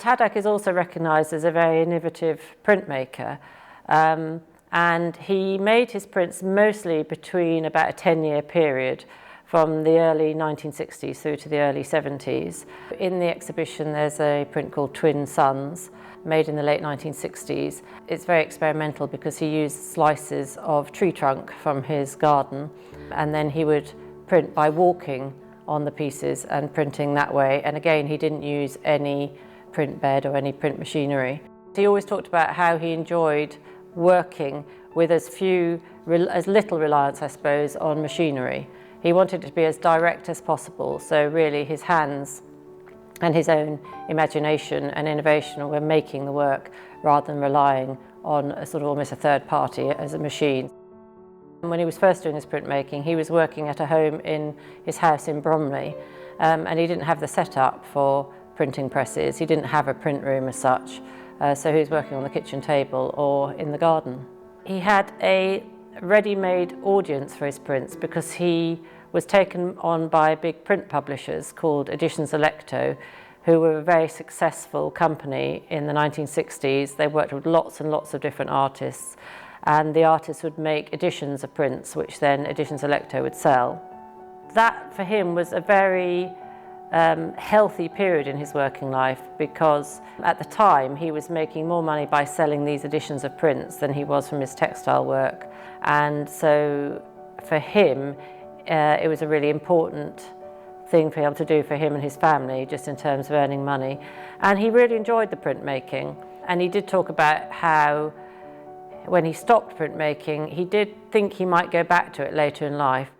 Tadek is also recognised as a very innovative printmaker, and he made his prints mostly between about a 10-year period from the early 1960s through to the early 70s. In the exhibition there's a print called Twin Suns, made in the late 1960s. It's very experimental because he used slices of tree trunk from his garden, and then he would print by walking on the pieces and printing that way. And again, he didn't use any print bed or any print machinery. He always talked about how he enjoyed working with as little reliance, I suppose, on machinery. He wanted it to be as direct as possible, so really his hands and his own imagination and innovation were making the work rather than relying on a sort of almost a third party as a machine. When he was first doing his printmaking, he was working at a home in his house in Bromley, and he didn't have the setup for printing presses. He didn't have a print room as such, so he was working on the kitchen table or in the garden. He had a ready-made audience for his prints because he was taken on by big print publishers called Editions Electo, who were a very successful company in the 1960s. They worked with lots and lots of different artists, and the artists would make editions of prints which then Editions Electo would sell. That for him was a very healthy period in his working life, because at the time he was making more money by selling these editions of prints than he was from his textile work, and so for him it was a really important thing for him to do for him and his family, just in terms of earning money. And he really enjoyed the printmaking, and he did talk about how when he stopped printmaking he did think he might go back to it later in life.